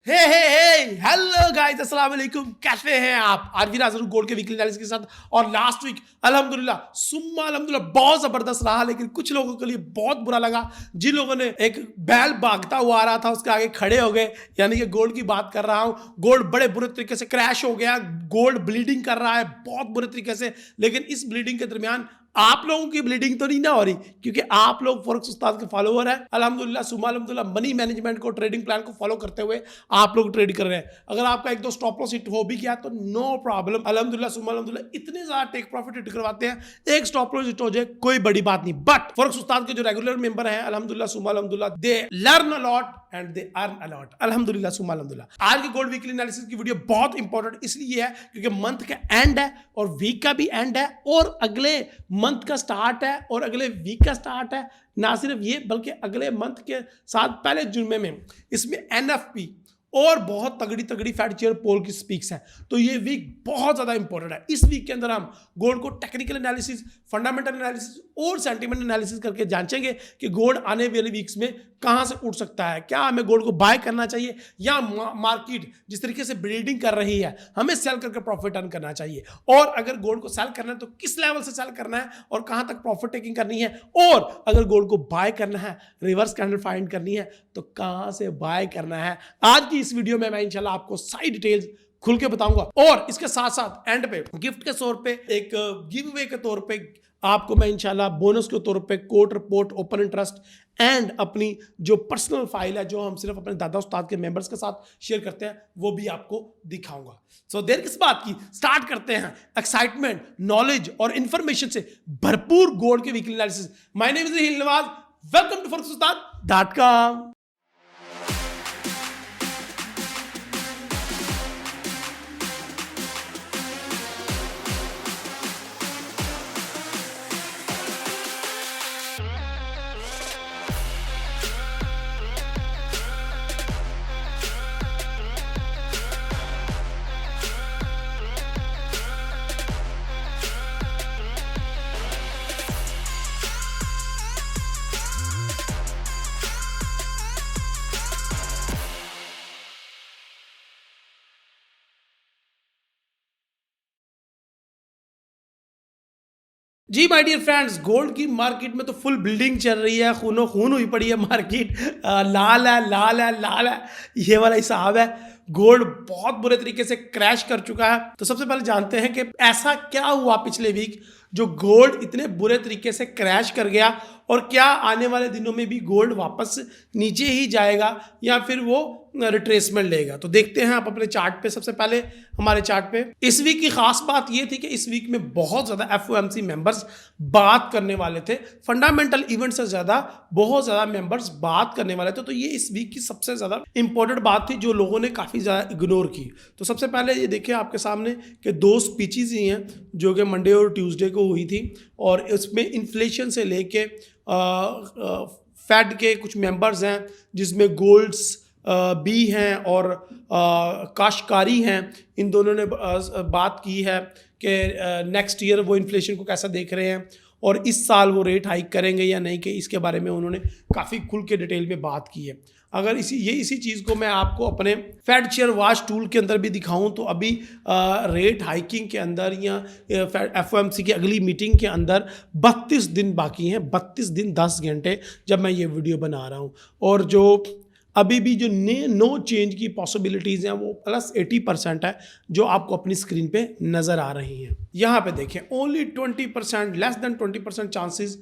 Hello guys, अस्सलाम वालेकुम। कैसे हैं आप? आज भी हाजिर हूं गोल्ड के वीकली एनालिसिस के साथ। और लास्ट वीक अल्हम्दुलिल्लाह सुम्मा अल्हम्दुलिल्लाह बहुत जबरदस्त रहा, लेकिन कुछ लोगों के लिए बहुत बुरा लगा। जिन लोगों ने एक बैल भागता हुआ आ रहा था उसके आगे खड़े हो गए, यानी कि गोल्ड की बात कर रहा हूं। गोल्ड बड़े बुरे तरीके से क्रैश हो गया, गोल्ड ब्लीडिंग कर रहा है बहुत बुरे तरीके से। लेकिन इस ब्लीडिंग के दरमियान आप लोगों की ब्लीडिंग तो नहीं ना हो रही, क्योंकि आप लोग फॉरेक्स उस्ताद के फॉलोअर हैं। अल्हम्दुलिल्लाह सुम्मा अल्हम्दुलिल्लाह मनी मैनेजमेंट को, ट्रेडिंग प्लान को फॉलो करते हुए आप लोग ट्रेड कर रहे हैं। अगर आपका एक दो स्टॉप लॉस हिट हो भी गया तो नो प्रॉब्लम, अल्हम्दुलिल्लाह सुम्मा अल्हम्दुलिल्लाह इतने ज्यादा टेक प्रॉफिट हिट करवाते हैं, एक स्टॉप लॉस हिट हो जाए कोई बड़ी बात नहीं। बट फॉरेक्स उस्ताद के जो रेगुलर मेंबर हैं अल्हम्दुलिल्लाह सुम्मा अल्हम्दुलिल्लाह, they learn a lot and they earn a lot. अल्हम्दुलिल्लाह सुम्मा अल्हम्दुलिल्लाह। आज की गोल्ड वीकली एनालिसिस की वीडियो बहुत इंपॉर्टेंट इसलिए है क्योंकि मंथ का एंड है और वीक का भी एंड है और अगले मंथ का स्टार्ट है और अगले वीक का स्टार्ट है। ना सिर्फ ये बल्कि अगले मंथ के साथ पहले जुम्मे में इसमें एनएफपी और बहुत तगड़ी तगड़ी फैट चेयर पोल की स्पीक्स है। तो ये वीक बहुत ज्यादा इंपॉर्टेंट है। इस वीक के अंदर हम गोल्ड को टेक्निकल एनालिसिस, फंडामेंटल एनालिसिस और सेंटीमेंट एनालिसिस करके जांचेंगे कि गोल्ड आने वाले वीक्स में कहां से उठ सकता है। क्या हमें गोल्ड को बाय करना चाहिए या मार्केट जिस तरीके से ब्रीडिंग कर रही है हमें सेल करके प्रॉफिट अर्न करना चाहिए, और अगर गोल्ड को सेल करना है तो किस लेवल से सेल करना है और कहां तक प्रॉफिट टेकिंग करनी है, और अगर गोल्ड को बाय करना है, रिवर्स कैंडल फाइंड करनी है तो कहां से बाय करना है। आज की इस वीडियो में मैं इंशाल्लाह आपको सारी डिटेल्स खुल के बताऊंगा। और इसके साथ साथ एंड पे गिफ्ट के तौर पे, एक गिव अवे के तौर पे आपको मैं इंशाल्लाह बोनस के तौर पे court report, open interest and अपनी जो पर्सनल फाइल है जो हम सिर्फ अपने दादा उस्ताद के मेंबर्स के साथ शेयर करते हैं वो भी आपको दिखाऊंगा। सो देर किस बात की, स्टार्ट करते हैं एक्साइटमेंट, नॉलेज और इंफॉर्मेशन से भरपूर गोल्ड के weekly analysis. My name is Hil Nawaz, welcome to forex-ustad.com। जी माय डियर फ्रेंड्स, गोल्ड की मार्केट में तो फुल बिल्डिंग चल रही है, खूनो खून हुई पड़ी है मार्केट। लाल है लाल है लाल है, ये वाला हिसाब है। गोल्ड बहुत बुरे तरीके से क्रैश कर चुका है। तो सबसे पहले जानते हैं कि ऐसा क्या हुआ पिछले वीक जो गोल्ड इतने बुरे तरीके से क्रैश कर गया, और क्या आने वाले दिनों में भी गोल्ड वापस नीचे ही जाएगा या फिर वो रिट्रेसमेंट लेगा। तो देखते हैं आप अपने चार्ट पे। सबसे पहले हमारे चार्ट पे इस वीक की खास बात ये थी कि इस वीक में बहुत ज्यादा एफओएमसी मेंबर्स बात करने वाले थे, फंडामेंटल इवेंट से ज्यादा बहुत ज्यादा मेंबर्स बात करने वाले थे। तो ये इस वीक की सबसे ज्यादा इंपॉर्टेंट बात थी जो लोगों ने काफी ज्यादा इग्नोर की। तो सबसे पहले ये देखिए आपके सामने कि दो स्पीचेज ही हैं जो कि मंडे और ट्यूसडे को हुई थी, और इसमें इन्फ्लेशन से लेके फेड के कुछ मेंबर्स हैं जिसमें गोल्ड्स भी हैं और काश्तकारी हैं। इन दोनों ने बात की है कि नेक्स्ट ईयर वो इन्फ्लेशन को कैसा देख रहे हैं और इस साल वो रेट हाइक करेंगे या नहीं, कि इसके बारे में उन्होंने काफ़ी खुल के डिटेल में बात की है। अगर इसी चीज़ को मैं आपको अपने फेड शेयर वॉच टूल के अंदर भी दिखाऊं तो अभी रेट हाइकिंग के अंदर या एफओएमसी की अगली मीटिंग के अंदर 32 दिन बाकी हैं, 32 दिन 10 घंटे जब मैं ये वीडियो बना रहा हूं। और जो अभी भी जो नो चेंज की पॉसिबिलिटीज़ हैं वो प्लस 80% है जो आपको अपनी स्क्रीन पे नज़र आ रही हैं। यहाँ पे देखें ओनली 20%, लेस देन 20% चांसेस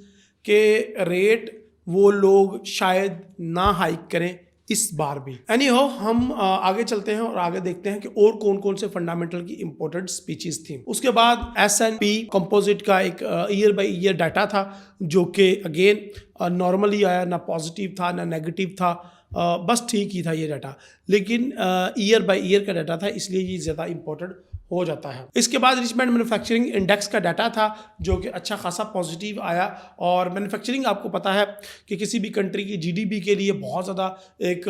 के रेट वो लोग शायद ना हाइक करें इस बार भी। एनीहो हम आगे चलते हैं और आगे देखते हैं कि और कौन कौन से फंडामेंटल की इंपॉर्टेंट स्पीचेस थी। उसके बाद S&P कंपोजिट का एक ईयर बाय ईयर डाटा था जो कि अगेन नॉर्मली आया, ना पॉजिटिव था ना नेगेटिव था, बस ठीक ही था ये डाटा। लेकिन ईयर बाय ईयर का डाटा था इसलिए ये ज़्यादा इंपॉर्टेंट हो जाता है। इसके बाद रिचमेंट मैन्युफैक्चरिंग इंडेक्स का डाटा था जो कि अच्छा खासा पॉजिटिव आया। और मैन्युफैक्चरिंग आपको पता है कि किसी भी कंट्री की जीडीपी के लिए बहुत ज़्यादा एक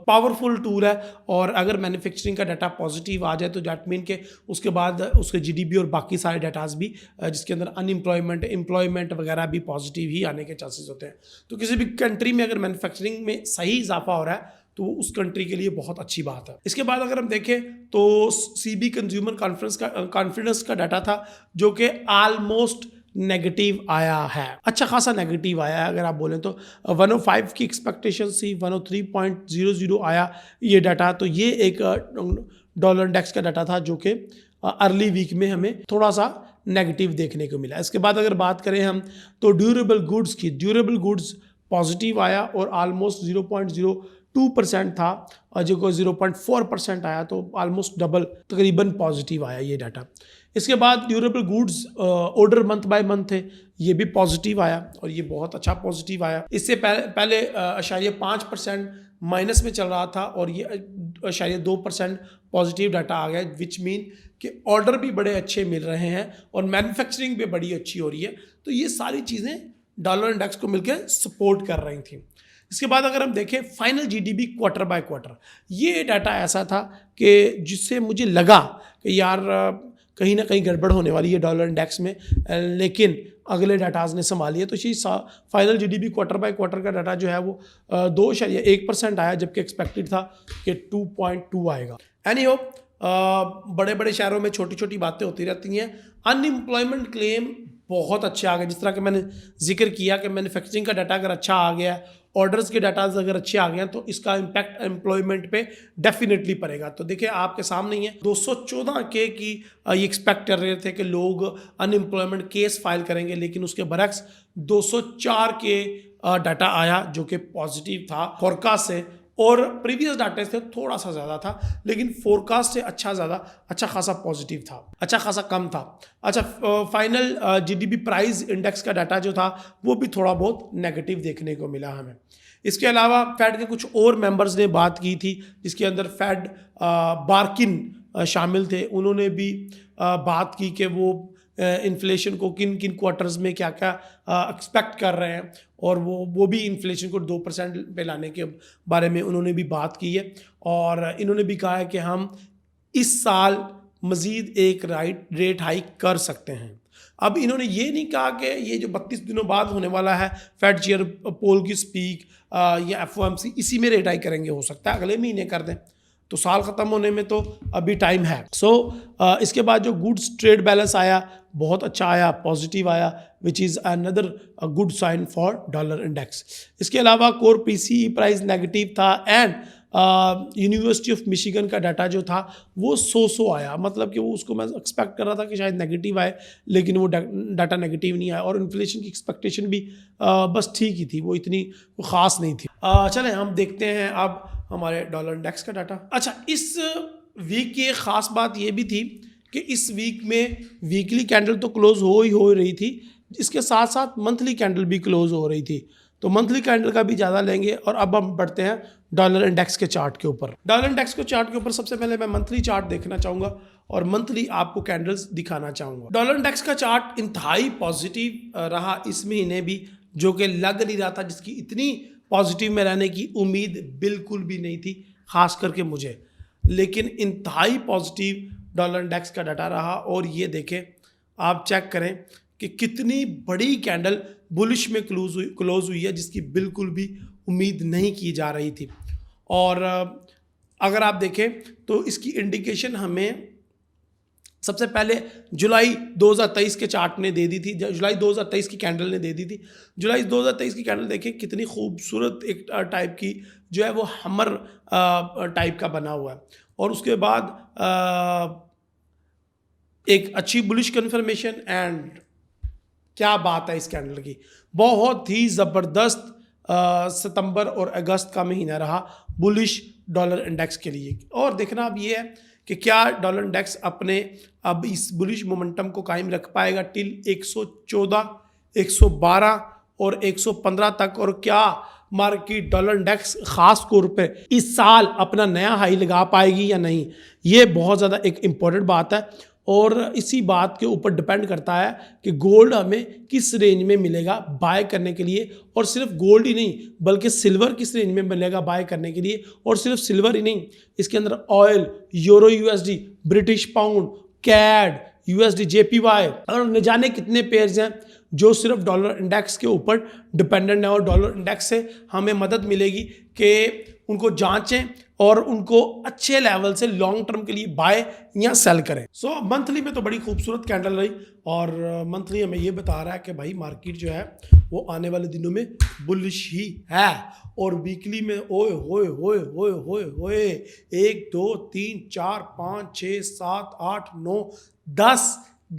पावरफुल टूल है, और अगर मैन्युफैक्चरिंग का डाटा पॉजिटिव आ जाए तो डैट मीन के उसके बाद उसके जीडीपी और बाकी सारे डाटाज भी जिसके अंदर अनएम्प्लॉयमेंट, एम्प्लॉयमेंट वगैरह भी पॉजिटिव ही आने के चांसेस होते हैं। तो किसी भी कंट्री में अगर मैन्युफैक्चरिंग में सही इजाफा हो रहा है तो उस कंट्री के लिए बहुत अच्छी बात है। इसके बाद अगर हम देखें तो CB कंज्यूमर कॉन्फिडेंस का डाटा था जो कि ऑलमोस्ट नेगेटिव आया है, अच्छा खासा नेगेटिव आया है। अगर आप बोलें तो 105 की एक्सपेक्टेशन थी, 103.00 आया ये डाटा। तो ये एक डॉलर इंडेक्स का डाटा था जो कि अर्ली वीक में हमें थोड़ा सा नेगेटिव देखने को मिला। इसके बाद अगर बात करें हम तो ड्यूरेबल गुड्स की, ड्यूरेबल गुड्स पॉजिटिव आया और ऑलमोस्ट 0.02% था और जो को 0.4% आया, तो ऑलमोस्ट डबल तकरीबन पॉजिटिव आया ये डाटा। इसके बाद durable goods order month by month थे, ये भी पॉजिटिव आया और ये बहुत अच्छा पॉजिटिव आया। इससे पहले 0.5% माइनस में चल रहा था और ये 0.2% पॉजिटिव डाटा आ गया, विच मीन कि ऑर्डर भी बड़े अच्छे मिल रहे हैं और मैन्युफैक्चरिंग भी बड़ी अच्छी हो रही है। तो ये सारी चीज़ें डॉलर इंडेक्स को मिलकर सपोर्ट कर रही थी। इसके बाद अगर हम देखें final GDP quarter by quarter, ये डाटा ऐसा था कि जिससे मुझे लगा कि यार कहीं ना कहीं गड़बड़ होने वाली है डॉलर इंडेक्स में, लेकिन अगले डाटाज ने संभाली है। तो ये final GDP quarter by quarter का डाटा जो है वो 2.1% आया, जबकि एक्सपेक्टेड था कि 2.2 आएगा। एनी हो, बड़े बड़े शहरों में छोटी छोटी बातें होती रहती हैं। अनएम्प्लॉयमेंट क्लेम बहुत अच्छे आ गए, जिस तरह कि मैंने जिक्र किया कि मैन्युफैक्चरिंग का डाटा अगर अच्छा आ गया, ऑर्डर्स के डाटा अगर अच्छे आ गए हैं तो इसका इम्पैक्ट एम्प्लॉयमेंट पे डेफिनेटली पड़ेगा। तो देखिए आपके सामने ही है 214 के की ये एक्सपेक्ट कर रहे थे कि लोग अनएम्प्लॉयमेंट केस फाइल करेंगे, लेकिन उसके बरक्स 204 के डाटा आया जो कि पॉजिटिव था फोरकास्ट से, और प्रीवियस डाटा से थोड़ा सा ज़्यादा था, लेकिन फोरकास्ट से अच्छा खासा पॉजिटिव था, अच्छा खासा कम था। अच्छा, फाइनल GDP प्राइस इंडेक्स का डाटा जो था वो भी थोड़ा बहुत नेगेटिव देखने को मिला हमें। इसके अलावा फेड के कुछ और मेंबर्स ने बात की थी, जिसके अंदर फेड बार्किन शामिल थे। उन्होंने भी बात की कि वो इन्फ्लेशन को किन किन क्वार्टर्स में क्या क्या एक्सपेक्ट कर रहे हैं, और वो भी इन्फ्लेशन को 2% पे लाने के बारे में उन्होंने भी बात की है। और इन्होंने भी कहा है कि हम इस साल मज़ीद एक रेट हाइक कर सकते हैं। अब इन्होंने ये नहीं कहा कि ये जो 32 दिनों बाद होने वाला है फेड चेयर पोल की स्पीक या FOMC इसी में रेट हाइक करेंगे, हो सकता है अगले महीने कर दें, तो साल ख़त्म होने में तो अभी टाइम है। इसके बाद जो गुड्स ट्रेड बैलेंस आया बहुत अच्छा आया, पॉजिटिव आया, which is another good sign for dollar index. इसके अलावा कोर PCE प्राइस नेगेटिव था एंड यूनिवर्सिटी ऑफ मिशिगन का डाटा जो था वो 100 आया, मतलब कि वो उसको मैं एक्सपेक्ट कर रहा था कि शायद नेगेटिव आए, लेकिन वो डाटा नेगेटिव नहीं आया। और इन्फ्लेशन की एक्सपेक्टेशन भी बस ठीक ही थी, वो इतनी ख़ास नहीं थी। चलें हम देखते हैं अब हमारे डॉलर इंडेक्स का डाटा। अच्छा, इस वीक की एक ख़ास बात ये भी थी कि इस वीक में वीकली कैंडल तो क्लोज हो रही थी, इसके साथ साथ मंथली कैंडल भी क्लोज हो रही थी, तो मंथली कैंडल का भी ज़्यादा लेंगे। और अब हम बढ़ते हैं डॉलर इंडेक्स के चार्ट के ऊपर। डॉलर इंडेक्स के चार्ट के ऊपर सबसे पहले मैं मंथली चार्ट देखना चाहूँगा और मंथली आपको कैंडल्स दिखाना चाहूँगा। डॉलर इंडेक्स का चार्ट इंतहाई पॉजिटिव रहा इस महीने भी, जो कि लग नहीं रहा था, जिसकी इतनी पॉजिटिव में रहने की उम्मीद बिल्कुल भी नहीं थी, खास करके मुझे, लेकिन इंतहाई पॉजिटिव डॉलर इंडेक्स का डाटा रहा। और ये देखें, आप चेक करें कि कितनी बड़ी कैंडल बुलिश में क्लोज हुई है, जिसकी बिल्कुल भी उम्मीद नहीं की जा रही थी। और अगर आप देखें तो इसकी इंडिकेशन हमें सबसे पहले जुलाई 2023 के चार्ट ने दे दी थी, जुलाई 2023 की कैंडल ने दे दी थी। जुलाई 2023 की कैंडल देखें कितनी खूबसूरत एक टाइप की जो है वो हमर टाइप का बना हुआ है, और उसके बाद एक अच्छी बुलिश कन्फर्मेशन। एंड क्या बात है इस कैंडल की, बहुत ही ज़बरदस्त सितंबर और अगस्त का महीना रहा बुलिश डॉलर इंडेक्स के लिए। और देखना अब ये है कि क्या डॉलर इंडेक्स अपने अब इस बुलिश मोमेंटम को कायम रख पाएगा टिल 114, 112 और 115 तक, और क्या मार्केट डॉलर इंडेक्स खास तौर पे इस साल अपना नया हाई लगा पाएगी या नहीं। ये बहुत ज़्यादा एक इम्पॉर्टेंट बात है, और इसी बात के ऊपर डिपेंड करता है कि गोल्ड हमें किस रेंज में मिलेगा बाय करने के लिए। और सिर्फ गोल्ड ही नहीं बल्कि सिल्वर किस रेंज में मिलेगा बाय करने के लिए, और सिर्फ सिल्वर ही नहीं, इसके अंदर oil, euro USD, British pound, CAD, USD, JPY और न जाने कितने पेयर्स हैं जो सिर्फ डॉलर इंडेक्स के ऊपर डिपेंडेंट है। और डॉलर इंडेक्स से हमें मदद मिलेगी कि उनको जांचें और उनको अच्छे लेवल से लॉन्ग टर्म के लिए बाय या सेल करें। सो मंथली में तो बड़ी खूबसूरत कैंडल रही और मंथली हमें ये बता रहा है कि भाई मार्केट जो है वो आने वाले दिनों में बुलिश ही है। और वीकली में ओए होए होए होए होए होए 1 2 3 4 5 6 7 8 9 10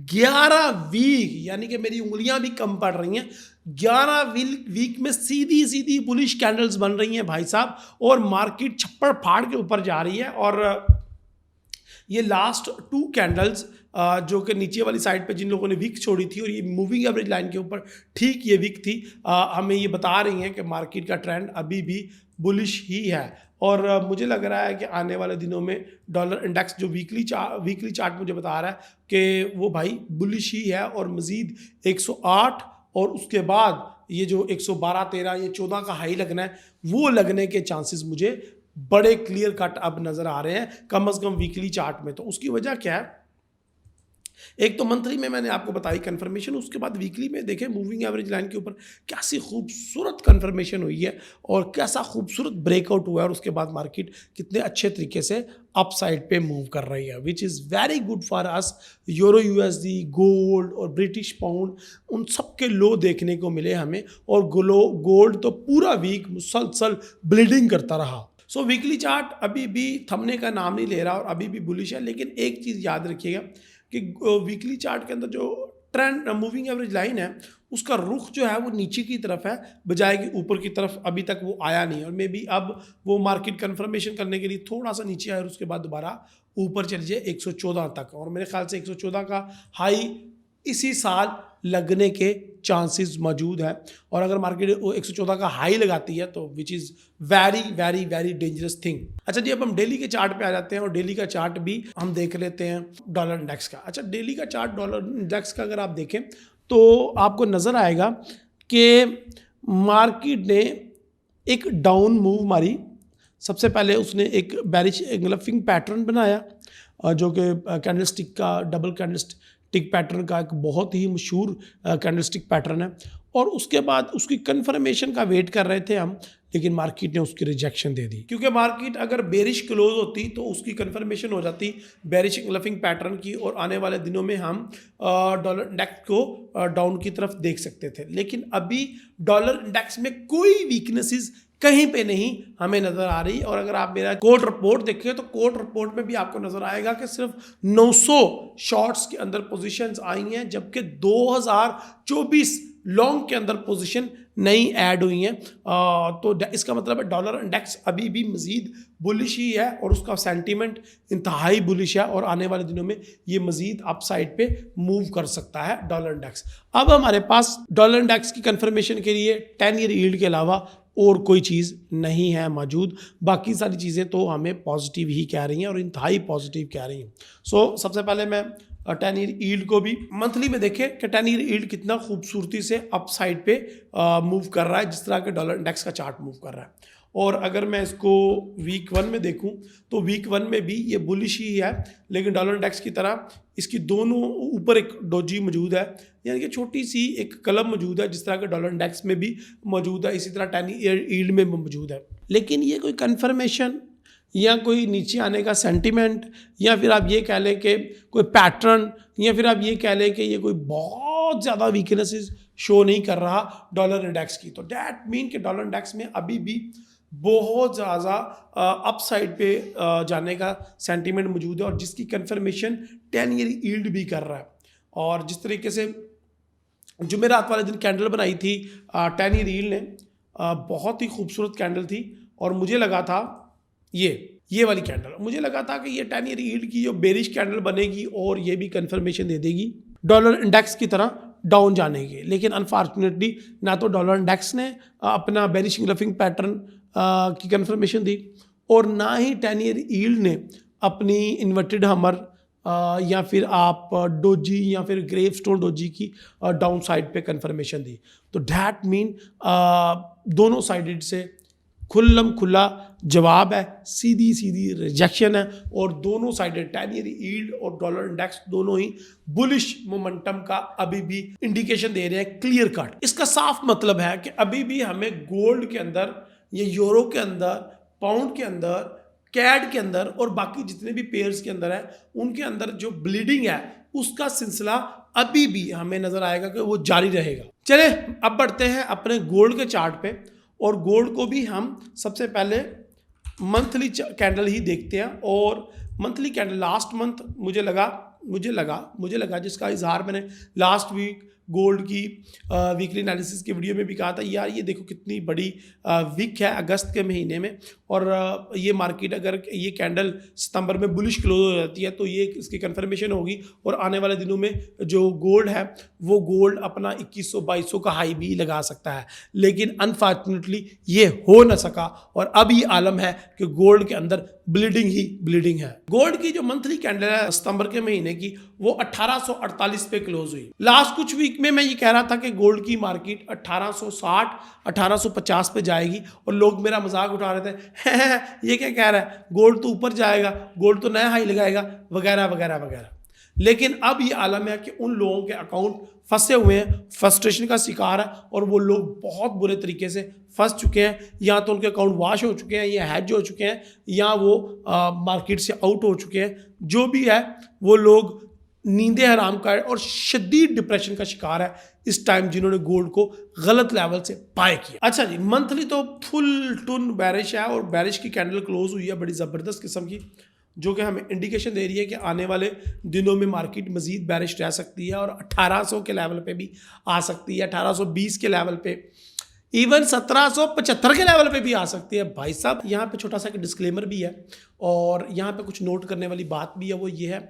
11 वीक, यानी कि मेरी उंगलियां भी कम पड़ रही हैं, 11 वीक में सीधी सीधी बुलिश कैंडल्स बन रही हैं भाई साहब, और मार्केट छप्पड़ फाड़ के ऊपर जा रही है। और ये लास्ट 2 कैंडल्स जो कि नीचे वाली साइड पे जिन लोगों ने वीक छोड़ी थी और ये मूविंग एवरेज लाइन के ऊपर ठीक ये वीक थी, हमें ये बता रही हैं कि मार्केट का ट्रेंड अभी भी बुलिश ही है। और मुझे लग रहा है कि आने वाले दिनों में डॉलर इंडेक्स जो वीकली चार्ट मुझे बता रहा है कि वो भाई बुलिश ही है, और मज़ीद 108 और उसके बाद ये जो 112 13 ये 14 का हाई लगना है, वो लगने के चांसेस मुझे बड़े क्लियर कट अब नज़र आ रहे हैं, कम से कम वीकली चार्ट में। तो उसकी वजह क्या है, एक तो मंथली में मैंने आपको बताई कंफर्मेशन, उसके बाद वीकली में देखें मूविंग एवरेज लाइन के ऊपर कैसी खूबसूरत कंफर्मेशन हुई है और कैसा खूबसूरत ब्रेकआउट हुआ है, और उसके बाद मार्केट कितने अच्छे तरीके से अप साइड पे मूव कर रही है, which is very good for us. Euro USD, gold और ब्रिटिश पाउंड, उन सब के लो देखने को मिले हमें, और गोल्ड तो पूरा वीक मुसलसल ब्लीडिंग करता रहा। सो वीकली चार्ट अभी भी थमने का नाम नहीं ले रहा और अभी भी बुलिश है। लेकिन एक चीज़ याद रखिएगा कि वीकली चार्ट के अंदर जो ट्रेंड मूविंग एवरेज लाइन है उसका रुख जो है वो नीचे की तरफ है, बजाय कि ऊपर की तरफ अभी तक वो आया नहीं। और मे बी अब वो मार्केट कंफर्मेशन करने के लिए थोड़ा सा नीचे आए और उसके बाद दोबारा ऊपर चले जाए 114 तक, और मेरे ख्याल से 114 का हाई इसी साल लगने के चांसेस मौजूद है। और अगर मार्केट 114 का हाई लगाती है तो which is very very very dangerous thing. अच्छा जी, अब हम डेली के चार्ट पे आ जाते हैं और डेली का चार्ट भी हम देख लेते हैं डॉलर इंडेक्स का। अच्छा, डेली का चार्ट डॉलर इंडेक्स का अगर आप देखें तो आपको नज़र आएगा कि मार्केट ने एक डाउन मूव मारी। सबसे पहले उसने एक बेरिश एंगल्फिंग पैटर्न बनाया, जो कि कैंडलस्टिक का डबल कैंडलस्टिक पैटर्न का एक बहुत ही मशहूर कैंडलस्टिक पैटर्न है। और उसके बाद उसकी कंफर्मेशन का वेट कर रहे थे हम, लेकिन मार्केट ने उसकी रिजेक्शन दे दी, क्योंकि मार्केट अगर बेरिश क्लोज होती तो उसकी कंफर्मेशन हो जाती बेरिश एंगल्फिंग पैटर्न की, और आने वाले दिनों में हम डॉलर इंडेक्स को डाउन की तरफ देख सकते थे। लेकिन अभी डॉलर इंडेक्स में कोई वीकनेसेस कहीं पे नहीं हमें नजर आ रही। और अगर आप मेरा कोर्ट रिपोर्ट देखें तो कोर्ट रिपोर्ट में भी आपको नजर आएगा कि सिर्फ 900 शॉर्ट्स के अंदर पोजीशंस आई हैं, जबकि 2024 लॉन्ग के अंदर पोजीशन नई ऐड हुई हैं। तो इसका मतलब है डॉलर इंडेक्स अभी भी मजीद बुलिश ही है और उसका सेंटीमेंट इंतहाई बुलिश है, और आने वाले दिनों में ये मजीद अप साइड पे मूव कर सकता है डॉलर इंडेक्स। अब हमारे पास डॉलर इंडेक्स की कंफर्मेशन के लिए 10 ईयर यील्ड के अलावा और कोई चीज़ नहीं है मौजूद। बाकी सारी चीज़ें तो हमें पॉजिटिव ही कह रही हैं और इंतहाई पॉजिटिव कह रही हैं। सो सबसे पहले मैं 10 ईयर यील्ड को भी मंथली में देखें कि 10 ईयर यील्ड कितना खूबसूरती से अप साइड पे मूव कर रहा है, जिस तरह के डॉलर इंडेक्स का चार्ट मूव कर रहा है। और अगर मैं इसको वीक 1 में देखूं तो वीक 1 में भी ये बुलिश ही है, लेकिन डॉलर इंडेक्स की तरह इसकी दोनों ऊपर एक डोजी मौजूद है, यानी कि छोटी सी एक कलम मौजूद है, जिस तरह के डॉलर इंडेक्स में भी मौजूद है, इसी तरह 10 ईयर यील्ड में मौजूद है। लेकिन ये कोई कन्फर्मेशन या कोई नीचे आने का सेंटीमेंट, या फिर आप ये कह लें कि कोई पैटर्न, या फिर आप ये कह लें कि ये कोई बहुत ज़्यादा वीकनेसेस शो नहीं कर रहा डॉलर इंडेक्स की। तो डैट मीन कि डॉलर इंडेक्स में अभी भी बहुत ज़्यादा अप साइड पे जाने का सेंटीमेंट मौजूद है, और जिसकी कंफर्मेशन 10 ईयर यील्ड भी कर रहा है। और जिस तरीके से जुमेरात वाले दिन कैंडल बनाई थी 10 ईयर यील्ड ने, बहुत ही खूबसूरत कैंडल थी, और मुझे लगा था ये वाली कैंडल, मुझे लगा था कि ये 10 ईयर यील्ड की जो बेरिश कैंडल बनेगी और ये भी कंफर्मेशन दे देगी डॉलर इंडेक्स की तरह डाउन जाने के। लेकिन अनफॉर्चुनेटली ना तो डॉलर इंडेक्स ने अपना बेरिश एंगल्फिंग पैटर्न की कंफर्मेशन दी, और ना ही 10 ईयर यील्ड ने अपनी इन्वर्टेड हमर या फिर आप डोजी या फिर ग्रेवस्टोन डोजी की डाउन साइड पे कंफर्मेशन दी। तो डैट मीन दोनों साइडेड से खुल्लम खुला जवाब है, सीधी सीधी रिजेक्शन है, और दोनों साइडेड 10 ईयर यील्ड और डॉलर इंडेक्स दोनों ही बुलिश मोमेंटम का अभी भी इंडिकेशन दे रहे हैं क्लियर कट। इसका साफ मतलब है कि अभी भी हमें गोल्ड के अंदर या यूरो के अंदर पाउंड के अंदर, कैड के अंदर और बाकी जितने भी पेयर्स के अंदर है उनके अंदर जो ब्लीडिंग है उसका सिलसिला अभी भी हमें नजर आएगा कि वो जारी रहेगा। चले अब बढ़ते हैं अपने गोल्ड के चार्ट पे, और गोल्ड को भी हम सबसे पहले मंथली कैंडल ही देखते हैं। और मंथली कैंडल लास्ट मंथ मुझे लगा जिसका इजहार मैंने लास्ट वीक गोल्ड की वीकली एनालिसिस की वीडियो में भी कहा था, यार ये देखो कितनी बड़ी वीक है अगस्त के महीने में, और ये मार्केट अगर ये कैंडल सितंबर में बुलिश क्लोज हो जाती है तो ये इसकी कंफर्मेशन होगी, और आने वाले दिनों में जो गोल्ड है वो गोल्ड अपना 2100-2200 का हाई भी लगा सकता है। लेकिन अनफॉर्चुनेटली ये हो ना सका, और अब ये आलम है कि गोल्ड के अंदर ब्लीडिंग ही ब्लीडिंग है। गोल्ड की जो मंथली कैंडल है सितंबर के महीने की वो 1848 पे क्लोज हुई। लास्ट कुछ वीक में मैं ये कह रहा था कि गोल्ड की मार्केट 1860 1850 पे जाएगी, और लोग मेरा मजाक उठा रहे थे ये क्या कह रहा है, गोल्ड तो ऊपर जाएगा, गोल्ड तो नया हाई लगाएगा, वगैरह वगैरह वगैरह। लेकिन अब ये आलम है कि उन लोगों के अकाउंट फंसे हुए हैं, फ्रस्ट्रेशन का शिकार है, और वो लोग बहुत बुरे तरीके से फंस चुके हैं, या तो उनके अकाउंट वॉश हो चुके हैं, या हैज हो चुके हैं, या वो मार्केट से आउट हो चुके हैं। जो भी है वो लोग नींदें हराम का है और शदीद डिप्रेशन का शिकार है इस टाइम, जिन्होंने गोल्ड को गलत लेवल से बाय किया। अच्छा जी, मंथली तो फुल टून बैरिश है, और बैरिश की कैंडल क्लोज हुई है बड़ी ज़बरदस्त किस्म की, जो कि हमें इंडिकेशन दे रही है कि आने वाले दिनों में मार्केट मजीद बैरिश रह सकती है, और 1800 के लेवल पे भी आ सकती है, 1820 के लेवल पे, इवन 1775 के लेवल पे भी आ सकती है। भाई साहब यहाँ पे छोटा सा एक डिस्क्लेमर भी है, और यहाँ पे कुछ नोट करने वाली बात भी है, वो ये है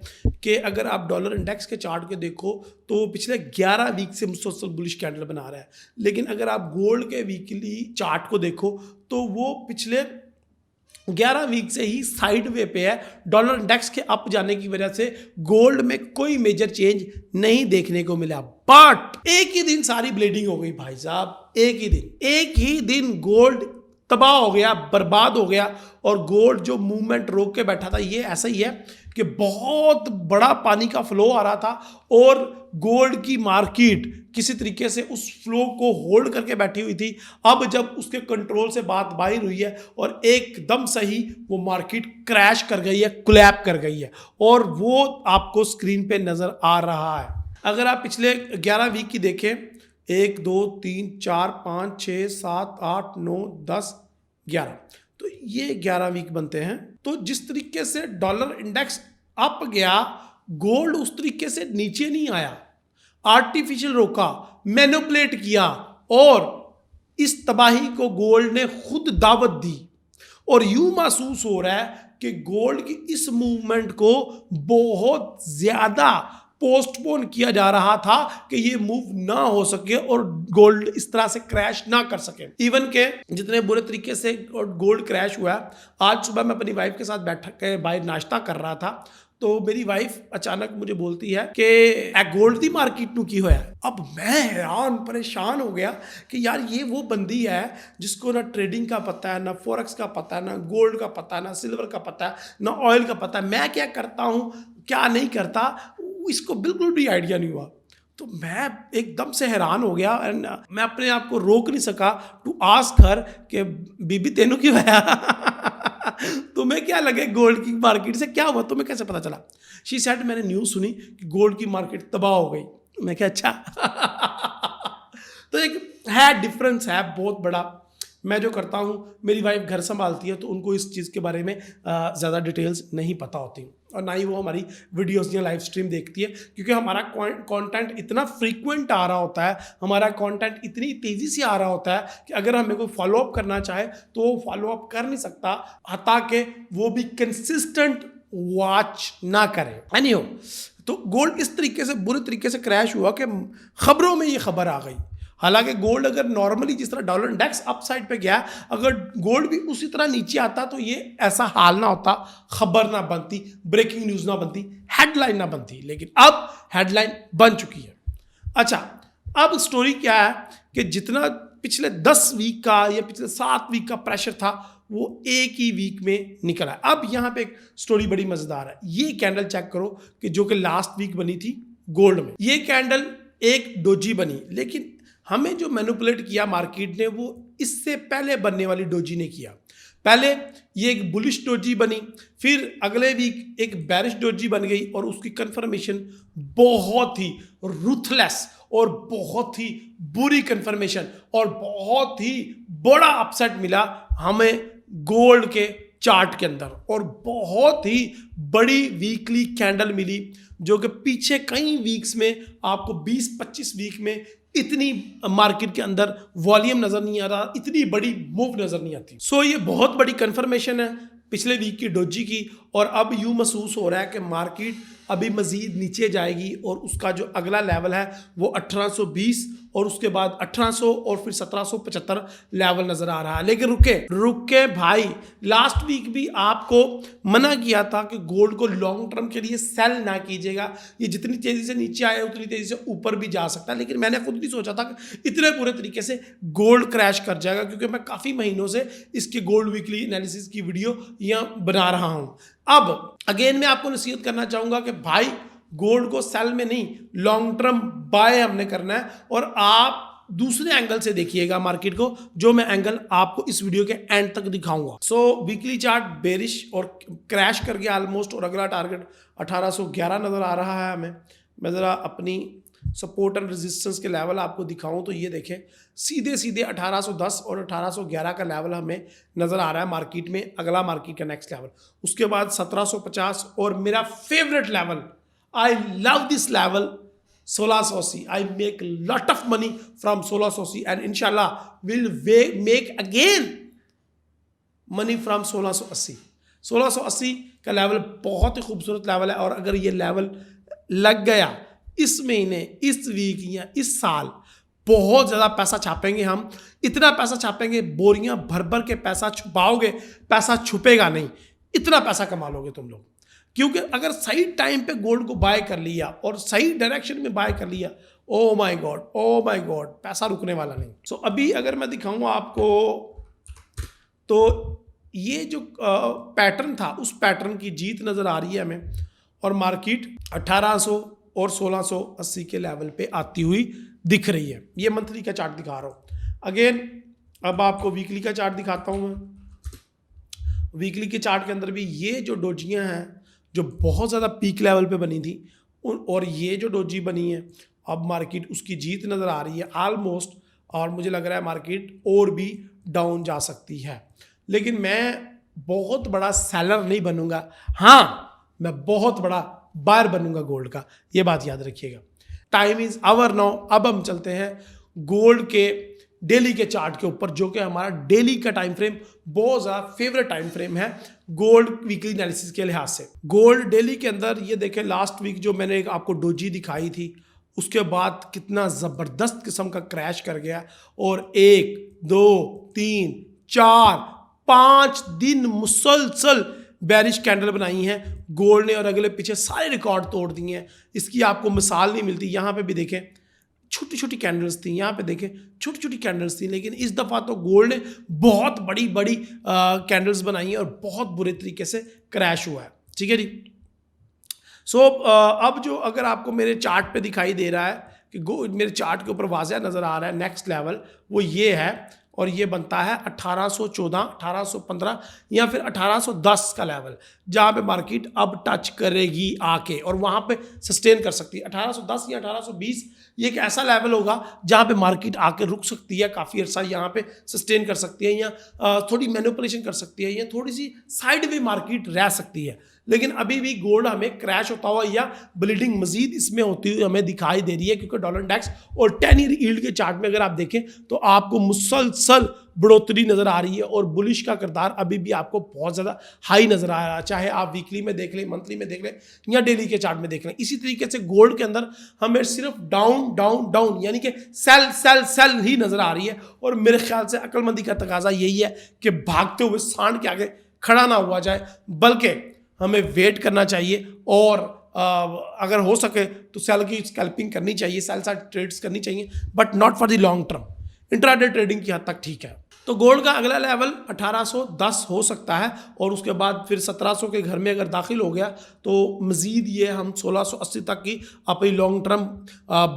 कि अगर आप डॉलर इंडेक्स के चार्ट के देखो तो पिछले 11 वीक से मुसलसल बुलिश कैंडल बना रहा है। लेकिन अगर आप गोल्ड के वीकली चार्ट को देखो तो वो पिछले 11 वीक से ही साइड वे पे है। डॉलर इंडेक्स के अप जाने की वजह से गोल्ड में कोई मेजर चेंज नहीं देखने को मिला, बट एक ही दिन सारी ब्लीडिंग हो गई भाई साहब। एक ही दिन गोल्ड तबाह हो गया, बर्बाद हो गया, और गोल्ड जो मूवमेंट रोक के बैठा था, ये ऐसा ही है कि बहुत बड़ा पानी का फ्लो आ रहा था, और गोल्ड की मार्केट किसी तरीके से उस फ्लो को होल्ड करके बैठी हुई थी। अब जब उसके कंट्रोल से बात बाहर हुई है, और एकदम सही वो मार्केट क्रैश कर गई है, कोलैप्स कर गई है, और वो आपको स्क्रीन पे नजर आ रहा है। अगर आप पिछले 11 वीक की देखें, 1 2 3 4 5 6 7 8 9 10 11, तो ये 11 वीक बनते हैं। तो जिस तरीके से डॉलर इंडेक्स अप गया, गोल्ड उस तरीके से नीचे नहीं आया, आर्टिफिशियल रोका, मैनिपुलेट किया, और इस तबाही को गोल्ड ने खुद दावत दी। और यूं महसूस हो रहा है कि गोल्ड की इस मूवमेंट को बहुत ज्यादा पोस्टपोन किया जा रहा था कि ये मूव ना हो सके और गोल्ड इस तरह से क्रैश ना कर सके। इवन के जितने बुरे तरीके से गोल्ड क्रैश हुआ, आज सुबह मैं अपनी वाइफ के साथ बैठ के बाहर नाश्ता कर रहा था, तो मेरी वाइफ अचानक मुझे बोलती है कि गोल्ड दी मार्केट नू की होया। अब मैं हैरान परेशान हो गया कि यार ये वो बंदी है जिसको ना ट्रेडिंग का पता है, ना फॉरेक्स का पता है, ना गोल्ड का पता है, ना सिल्वर का पता है, ना ऑयल का पता है, मैं क्या करता हूँ क्या नहीं करता, इसको बिल्कुल भी आइडिया नहीं हुआ। तो मैं एकदम से हैरान हो गया, एंड मैं अपने आप को रोक नहीं सका टू आस्क हर कि बीबी तेनू क्यों है तुम्हें क्या लगे गोल्ड की मार्केट से क्या हुआ, तुम्हें कैसे पता चला? शी सेड मैंने न्यूज़ सुनी कि गोल्ड की मार्केट तबाह हो गई। मैं क्या अच्छा तो एक है डिफरेंस है बहुत बड़ा। मैं जो करता हूँ, मेरी वाइफ घर संभालती है, तो उनको इस चीज़ के बारे में ज़्यादा डिटेल्स नहीं पता होती, और ना ही वो हमारी वीडियोस या लाइव स्ट्रीम देखती है, क्योंकि हमारा कंटेंट इतना फ्रीक्वेंट आ रहा होता है, हमारा कंटेंट इतनी तेज़ी से आ रहा होता है कि अगर हमें कोई फॉलोअप करना चाहे तो वो फॉलोअप कर नहीं सकता, ताकि वो भी कंसिस्टेंट वॉच ना करे। एनीहो, तो गोल्ड इस तरीके से बुरे तरीके से क्रैश हुआ कि खबरों में ये खबर आ गई। हालांकि गोल्ड अगर नॉर्मली जिस तरह डॉलर इंडेक्स अप साइड पे गया, अगर गोल्ड भी उसी तरह नीचे आता तो ये ऐसा हाल ना होता, खबर ना बनती, ब्रेकिंग न्यूज़ ना बनती, हेडलाइन ना बनती, लेकिन अब हेडलाइन बन चुकी है। अच्छा, अब स्टोरी क्या है कि जितना पिछले 10 वीक का या पिछले 7 वीक का प्रेशर था वो एक ही वीक में निकला है। अब यहाँ पे एक स्टोरी बड़ी मज़ेदार है। ये कैंडल चेक करो कि जो कि लास्ट वीक बनी थी गोल्ड में, ये कैंडल एक डोजी बनी, लेकिन हमें जो मैनिपुलेट किया मार्केट ने वो इससे पहले बनने वाली डोजी ने किया। पहले ये एक बुलिश डोजी बनी, फिर अगले वीक एक बेरिश डोजी बन गई और उसकी कंफर्मेशन बहुत ही रूथलेस और बहुत ही बुरी कंफर्मेशन और बहुत ही बड़ा अपसेट मिला हमें गोल्ड के चार्ट के अंदर और बहुत ही बड़ी वीकली कैंडल मिली जो कि पीछे कई वीक्स में आपको 20-25 वीक में इतनी मार्केट के अंदर वॉल्यूम नजर नहीं आ रहा, इतनी बड़ी मूव नजर नहीं आती। सो ये बहुत बड़ी कंफर्मेशन है पिछले वीक की डोजी की और अब यूं महसूस हो रहा है कि मार्केट अभी मजीद नीचे जाएगी और उसका जो अगला लेवल है वो 1820 और उसके बाद 1800 और फिर 1775 लेवल नजर आ रहा है। लेकिन रुके भाई, लास्ट वीक भी आपको मना किया था कि गोल्ड को लॉन्ग टर्म के लिए सेल ना कीजिएगा, ये जितनी तेजी से नीचे आया उतनी तेजी से ऊपर भी जा सकता है। लेकिन मैंने खुद भी सोचा था कि इतने पूरे तरीके से गोल्ड क्रैश कर जाएगा क्योंकि मैं काफ़ी महीनों से इसके गोल्ड वीकली एनालिसिस की वीडियो यहाँ बना रहा हूँ। अब अगेन मैं आपको नसीहत करना चाहूँगा कि भाई गोल्ड को सेल में नहीं, लॉन्ग टर्म बाय हमने करना है और आप दूसरे एंगल से देखिएगा मार्केट को, जो मैं एंगल आपको इस वीडियो के एंड तक दिखाऊंगा। सो वीकली चार्ट बेरिश और क्रैश कर गया ऑलमोस्ट और अगला टारगेट 1811 नजर आ रहा है हमें। मैं ज़रा अपनी सपोर्ट एंड रेजिस्टेंस के लेवल आपको दिखाऊं तो ये देखें सीधे 1810 और 1811 का लेवल हमें नज़र आ रहा है मार्केट में, अगला मार्केट का नेक्स्ट लेवल। उसके बाद 1750 और मेरा favourite level, I love this level, 1680। I make lot of money from 1680 and इंशाल्लाह will make again money from 1680। 1680 का लेवल बहुत ही खूबसूरत लेवल है और अगर ये लेवल लग गया इस महीने, इस वीक या इस साल बहुत ज़्यादा पैसा छापेंगे हम। इतना पैसा छापेंगे, बोरियां भर भर के पैसा छुपाओगे, पैसा छुपेगा नहीं, इतना पैसा कमा लोगे तुम लोग। क्योंकि अगर सही टाइम पे गोल्ड को बाय कर लिया और सही डायरेक्शन में बाय कर लिया, ओ माय गॉड, पैसा रुकने वाला नहीं। सो अभी अगर मैं दिखाऊंगा आपको तो ये जो पैटर्न था उस पैटर्न की जीत नज़र आ रही है हमें और मार्केट 1800 और 1680 के लेवल पे आती हुई दिख रही है। ये मंथली का चार्ट दिखा रहा हूँ। अगेन अब आपको वीकली का चार्ट दिखाता हूँ मैं। वीकली के चार्ट के अंदर भी ये जो डोजियाँ हैं जो बहुत ज़्यादा पीक लेवल पे बनी थी और ये जो डोजी बनी है अब मार्केट उसकी जीत नज़र आ रही है ऑलमोस्ट, और मुझे लग रहा है मार्केट और भी डाउन जा सकती है। लेकिन मैं बहुत बड़ा सेलर नहीं बनूंगा, हाँ मैं बहुत बड़ा बायर बनूंगा गोल्ड का, ये बात याद रखिएगा। Time is hour now. अब हम चलते हैं गोल्ड के डेली के चार्ट के ऊपर, जो कि हमारा डेली का टाइम फ्रेम बहुत ज़्यादा फेवरेट टाइम फ्रेम है गोल्ड वीकली एनालिसिस के लिहाज से। गोल्ड डेली के अंदर ये देखें, लास्ट वीक जो मैंने एक आपको डोजी दिखाई थी उसके बाद कितना ज़बरदस्त किस्म का क्रैश कर गया और 1 2 3 4 5 दिन मुसलसल बेरिश कैंडल बनाई हैं गोल्ड ने और अगले पीछे सारे रिकॉर्ड तोड़ दिए हैं। इसकी आपको मिसाल नहीं मिलती। यहाँ पे भी देखें छोटी छोटी कैंडल्स थी, यहाँ पे देखें छोटी छोटी कैंडल्स थी, लेकिन इस दफ़ा तो गोल्ड ने बहुत बड़ी बड़ी कैंडल्स बनाई हैं और बहुत बुरे तरीके से क्रैश हुआ है। ठीक है जी। सो अब जो अगर आपको मेरे चार्ट पे दिखाई दे रहा है कि मेरे चार्ट के ऊपर वाज़ह नज़र आ रहा है नेक्स्ट लेवल, वो ये है और ये बनता है 1814, 1815 या फिर 1810 का लेवल, जहाँ पे मार्केट अब टच करेगी आके और वहाँ पे सस्टेन कर सकती है। 1810 या 1820 ये एक ऐसा लेवल होगा जहाँ पे मार्केट आके रुक सकती है, काफ़ी अर्सा यहाँ पे सस्टेन कर सकती है या थोड़ी मैनिपुलेशन कर सकती है या थोड़ी सी साइड वे मार्केट रह सकती है। लेकिन अभी भी गोल्ड हमें क्रैश होता हुआ या ब्लीडिंग मजीद इसमें होती हुई हमें दिखाई दे रही है, क्योंकि डॉलर इंडेक्स और 10 ईयर यील्ड के चार्ट में अगर आप देखें तो आपको मुसलसल बढ़ोतरी नज़र आ रही है और बुलिश का किरदार अभी भी आपको बहुत ज़्यादा हाई नज़र आ रहा है, चाहे आप वीकली में देख लें, मंथली में देख लें या डेली के चार्ट में देख लें। इसी तरीके से गोल्ड के अंदर हमें सिर्फ डाउन डाउन डाउन यानी कि सेल सेल सेल ही नज़र आ रही है और मेरे ख्याल से अक्लमंदी का तकाजा यही है कि भागते हुए सांड के आगे खड़ा ना हुआ जाए, बल्कि हमें वेट करना चाहिए और अगर हो सके तो सेल की स्कैल्पिंग करनी चाहिए, सेल साइड ट्रेड्स करनी चाहिए, but not for the long term. Intraday trading की हद तक ठीक है। तो गोल्ड का अगला लेवल 1810 हो सकता है और उसके बाद फिर 1700 के घर में अगर दाखिल हो गया तो मज़ीद ये हम 1680 तक की अपनी लॉन्ग टर्म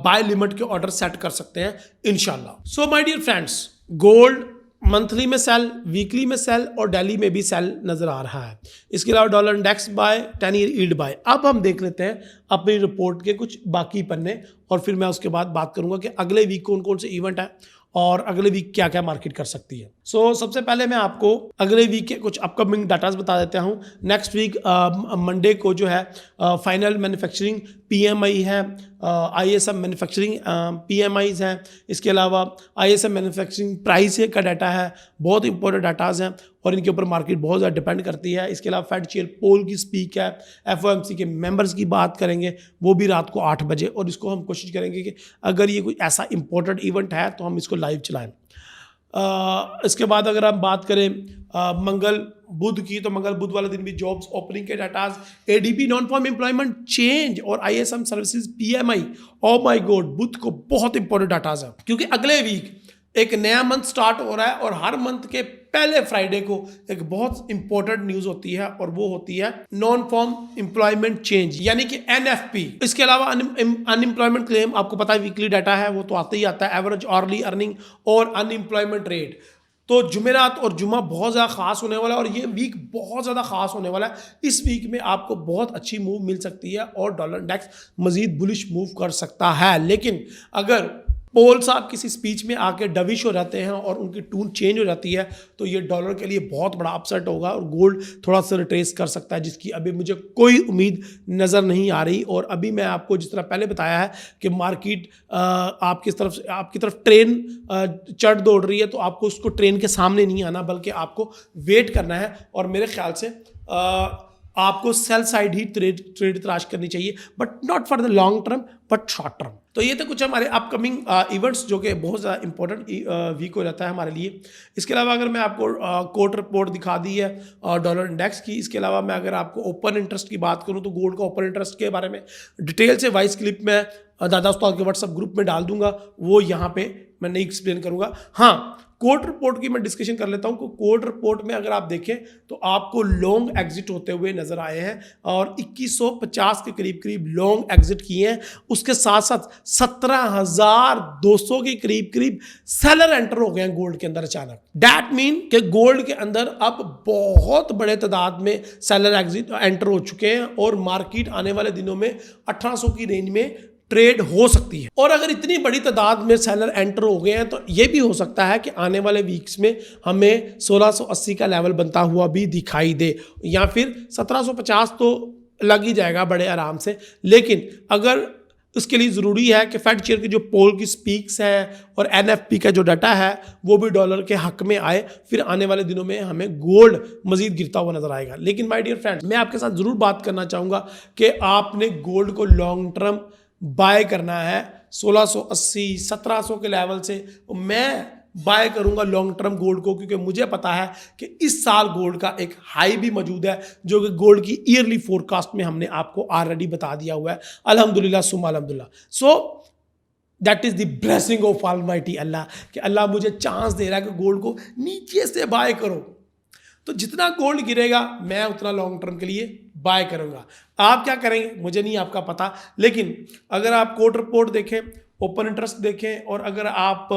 बाय लिमिट के ऑर्डर सेट कर सकते हैं इंशाल्लाह। So my dear friends, gold monthly में सेल, वीकली में सेल और डेली में भी सेल नज़र आ रहा है। इसके अलावा dollar index buy, 10 year yield buy. अब हम देख लेते हैं अपनी रिपोर्ट के कुछ बाकी पन्ने और फिर मैं उसके बाद बात करूंगा कि अगले वीक कौन कौन से इवेंट है और अगले वीक क्या क्या मार्केट कर सकती है। सबसे पहले मैं आपको अगले वीक के कुछ अपकमिंग डाटाज बता देता हूं। नेक्स्ट वीक मंडे को जो है फाइनल मैन्युफैक्चरिंग पीएमआई है, आईएसएम मैन्युफैक्चरिंग पीएमआईज हैं। इसके अलावा आईएसएम मैन्युफैक्चरिंग प्राइस का डाटा है, बहुत इंपॉर्टेंट डाटाज हैं और इनके ऊपर मार्केट बहुत ज़्यादा डिपेंड करती है। इसके अलावा फेड चेयर पोल की स्पीक है, एफओएमसी के मेंबर्स की बात करेंगे, वो भी रात को 8 बजे, और इसको हम कोशिश करेंगे कि अगर ये कोई ऐसा इंपॉर्टेंट इवेंट है तो हम इसको लाइव चलाएं। इसके बाद अगर हम बात करें मंगल बुध की, तो मंगल बुध वाले दिन भी जॉब्स ओपनिंग के datas, ADP non farm employment change और ISM services PMI, oh my god, बुध को बहुत इंपॉर्टेंट डाटाज है क्योंकि अगले वीक एक नया मंथ स्टार्ट हो रहा है और हर मंथ के पहले फ्राइडे को एक बहुत इंपॉर्टेंट न्यूज होती है और वो होती है नॉन फॉर्म एम्प्लॉयमेंट चेंज यानी कि एनएफपी। इसके अलावा अनएम्प्लॉयमेंट क्लेम, आपको पता है वीकली डाटा है वो तो आता ही आता है, एवरेज अर्ली अर्निंग और अनएम्प्लॉयमेंट रेट। तो जुमेरात और जुमा बहुत ज़्यादा खास होने वाला है और ये वीक बहुत ज़्यादा खास होने वाला है। इस वीक में आपको बहुत अच्छी मूव मिल सकती है और डॉलर इंडेक्स मजीद बुलिश मूव कर सकता है। लेकिन अगर पोल साहब किसी स्पीच में आके डविश हो जाते हैं और उनकी टून चेंज हो जाती है तो ये डॉलर के लिए बहुत बड़ा अपसेट होगा और गोल्ड थोड़ा सा रिट्रेस कर सकता है, जिसकी अभी मुझे कोई उम्मीद नज़र नहीं आ रही। और अभी मैं आपको जिस तरह पहले बताया है कि मार्केट आपकी तरफ ट्रेन चढ़ दौड़ रही है, तो आपको उसको ट्रेन के सामने नहीं आना बल्कि आपको वेट करना है और मेरे ख्याल से आपको सेल साइड ही ट्रेड तलाश करनी चाहिए, but not for the long term but short term. तो ये तो कुछ हमारे अपकमिंग इवेंट्स जो कि बहुत ज़्यादा इंपॉर्टेंट वीक हो जाता है हमारे लिए। इसके अलावा अगर मैं आपको कोर्ट रिपोर्ट दिखा दी है डॉलर इंडेक्स की, इसके अलावा मैं अगर आपको ओपन इंटरेस्ट की बात करूं तो गोल्ड का ओपन इंटरेस्ट के बारे में डिटेल से वॉइस क्लिप में दादा उस्ताद के व्हाट्सएप ग्रुप में डाल दूंगा, वो यहाँ पे मैं नहीं एक्सप्लेन करूंगा। हाँ, कोर्ट रिपोर्ट की मैं डिस्कशन कर लेता हूं कि कोर्ट रिपोर्ट में अगर आप देखें तो आपको लॉन्ग एग्जिट होते हुए नजर आए हैं और 2150 के करीब लॉन्ग एग्जिट किए हैं। उसके साथ साथ 17,200 के करीब सेलर एंटर हो गए हैं गोल्ड के अंदर अचानक। दैट मीन कि गोल्ड के अंदर अब बहुत बड़े तादाद में सेलर एग्जिट एंटर हो चुके हैं और मार्केट आने वाले दिनों में 1800 की रेंज में ट्रेड हो सकती है। और अगर इतनी बड़ी तादाद में सेलर एंटर हो गए हैं तो यह भी हो सकता है कि आने वाले वीक्स में हमें 1680 का लेवल बनता हुआ भी दिखाई दे, या फिर 1750 तो लग ही जाएगा बड़े आराम से। लेकिन अगर उसके लिए ज़रूरी है कि फेड चेयर की जो पोल की स्पीक्स है और एनएफपी का जो डाटा है वो भी डॉलर के हक में आए, फिर आने वाले दिनों में हमें गोल्ड मजीद गिरता हुआ नजर आएगा। लेकिन माय डियर फ्रेंड्स, मैं आपके साथ ज़रूर बात करना चाहूँगा कि आपने गोल्ड को लॉन्ग टर्म बाय करना है 1680 1700 के लेवल से। मैं बाय करूंगा लॉन्ग टर्म गोल्ड को क्योंकि मुझे पता है कि इस साल गोल्ड का एक हाई भी मौजूद है जो कि गोल्ड की ईयरली फोरकास्ट में हमने आपको ऑलरेडी बता दिया हुआ है। अल्हम्दुलिल्लाह सुम्मा अल्हम्दुलिल्लाह। So that is the blessing of almighty Allah कि अल्लाह मुझे चांस दे रहा है कि गोल्ड को नीचे से बाय करो। तो जितना गोल्ड गिरेगा मैं उतना लॉन्ग टर्म के लिए बाय करूंगा। आप क्या करेंगे मुझे नहीं आपका पता, लेकिन अगर आप कोर्ट रिपोर्ट देखें, ओपन इंटरेस्ट देखें और अगर आप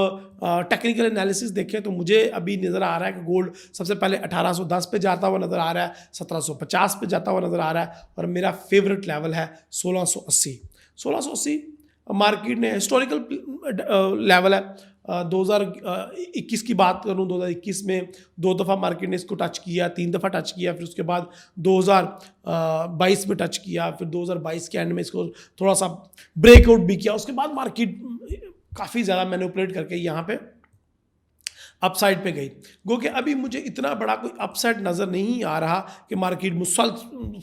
टेक्निकल एनालिसिस देखें तो मुझे अभी नज़र आ रहा है कि गोल्ड सबसे पहले 1810 पे जाता हुआ नज़र आ रहा है, 1750 पे जाता हुआ नज़र आ रहा है और मेरा फेवरेट लेवल है 1680। 1680 मार्केट ने हिस्टोरिकल लेवल है। 2021 की बात करूं, 2021 में 2 दफ़ा मार्केट ने इसको टच किया, 3 दफ़ा टच किया, फिर उसके बाद 2022 में टच किया, फिर 2022 के एंड में इसको थोड़ा सा ब्रेकआउट भी किया। उसके बाद मार्केट काफ़ी ज़्यादा मैनिपुलेट करके यहाँ पे अपसाइड पे गई। गो कि अभी मुझे इतना बड़ा कोई अपसाइड नज़र नहीं आ रहा कि मार्केट मुसल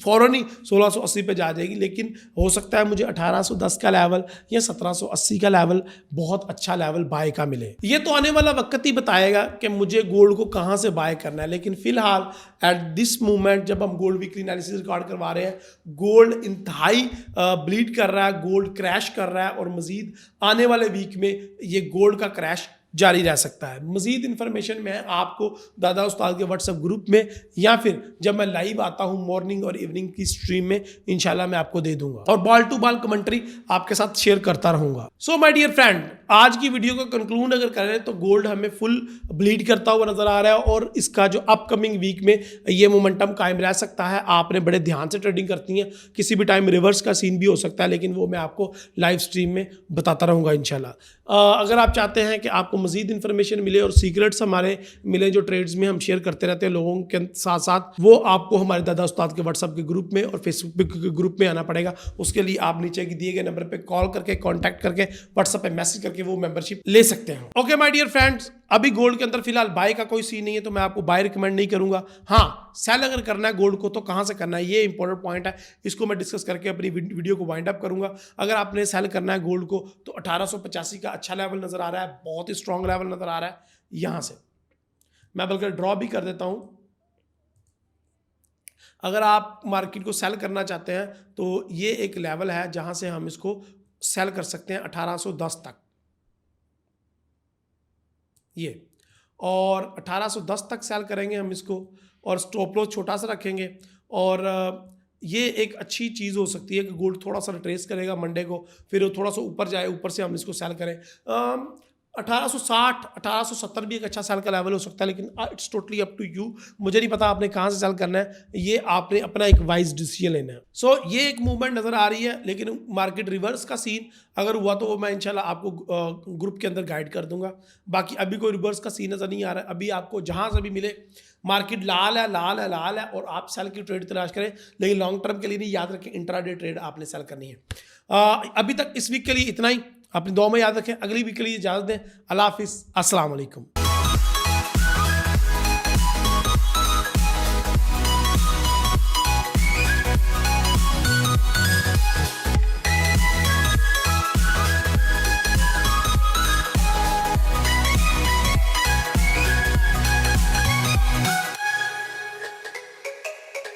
फ़ौरन ही 1680 पे जा जाएगी, लेकिन हो सकता है मुझे 1810 का लेवल या 1780 का लेवल बहुत अच्छा लेवल बाय का मिले। ये तो आने वाला वक्त ही बताएगा कि मुझे गोल्ड को कहाँ से बाय करना है। लेकिन फिलहाल एट दिस मोमेंट जब हम गोल्ड वीकली एनालिसिस रिकॉर्ड करवा रहे हैं, गोल्ड इंतहाई ब्लीड कर रहा है, गोल्ड क्रैश कर रहा है और मज़ीद आने वाले वीक में ये गोल्ड का क्रैश जारी रह सकता है। मजीद इन्फॉर्मेशन मैं आपको दादा उस्ताद के व्हाट्सएप ग्रुप में या फिर जब मैं लाइव आता हूं मॉर्निंग और इवनिंग की स्ट्रीम में इंशाल्लाह मैं आपको दे दूंगा और बॉल टू बॉल कमेंट्री आपके साथ शेयर करता रहूंगा। सो माय डियर फ्रेंड, आज की वीडियो को कंक्लूड अगर करें तो गोल्ड हमें फुल ब्लीड करता हुआ नजर आ रहा है और इसका जो अपकमिंग वीक में ये मोमेंटम कायम रह सकता है। आपने बड़े ध्यान से ट्रेडिंग करती हैं, किसी भी टाइम रिवर्स का सीन भी हो सकता है, लेकिन वो मैं आपको लाइव स्ट्रीम में बताता रहूंगा इंशाल्लाह। अगर आप चाहते हैं कि आपको मजीद इन्फॉर्मेशन मिले और सीक्रेट्स हमारे मिले जो ट्रेड्स में हम शेयर करते रहते हैं लोगों के साथ साथ, वो आपको हमारे दादा उस्ताद के व्हाट्सएप के ग्रुप में और फेसबुक के ग्रुप में आना पड़ेगा। उसके लिए आप नीचे के दिए गए नंबर पे कॉल करके कॉन्टैक्ट करके व्हाट्सएप पे मैसेज करके वो मेंबरशिप ले सकते हैं। ओके माय डियर फ्रेंड्स, अभी गोल्ड के अंदर फिलहाल बाय का कोई सीन नहीं है तो मैं आपको बाय रिकमेंड नहीं करूंगा। हाँ, सेल अगर करना है गोल्ड को तो कहां से करना है ये इंपॉर्टेंट पॉइंट है, इसको मैं डिस्कस करके अपनी वीडियो को वाइंड अप करूंगा। अगर आपने सेल करना है गोल्ड को तो 1885 का अच्छा लेवल नजर आ रहा है, बहुत ही स्ट्रॉन्ग लेवल नजर आ रहा है। यहां से मैं बल्कि ड्रॉ भी कर देता हूं। अगर आप मार्केट को सेल करना चाहते हैं तो ये एक लेवल है जहां से हम इसको सेल कर सकते हैं 1810 तक, ये और 1810 तक सेल करेंगे हम इसको और स्टॉप लॉस छोटा सा रखेंगे और ये एक अच्छी चीज़ हो सकती है कि गोल्ड थोड़ा सा रिट्रेस करेगा मंडे को, फिर वो थोड़ा सा ऊपर जाए, ऊपर से हम इसको सेल करें। 1860 1870 भी एक अच्छा सेल का लेवल हो सकता है, लेकिन it's totally up to you. मुझे नहीं पता आपने कहाँ से सेल करना है, ये आपने अपना एक वाइज डिसीजन लेना है। सो ये एक मूवमेंट नज़र आ रही है, लेकिन मार्केट रिवर्स का सीन अगर हुआ तो वो मैं इंशाल्लाह आपको ग्रुप के अंदर गाइड कर दूंगा। बाकी अभी कोई रिवर्स का सीन नज़र नहीं आ रहा है। अभी आपको जहाँ से भी मिले मार्केट लाल है लाल है लाल है और आप सेल की ट्रेड तलाश करें, लेकिन लॉन्ग टर्म के लिए नहीं, याद रखें इंट्राडे ट्रेड आपने सेल करनी है। अभी तक इस वीक के लिए इतना ही, अपनी दुआ में याद रखें। अगली वीक के लिए इजाज़त दें। अल्लाह हाफिज़, अस्सलाम वालेकुम।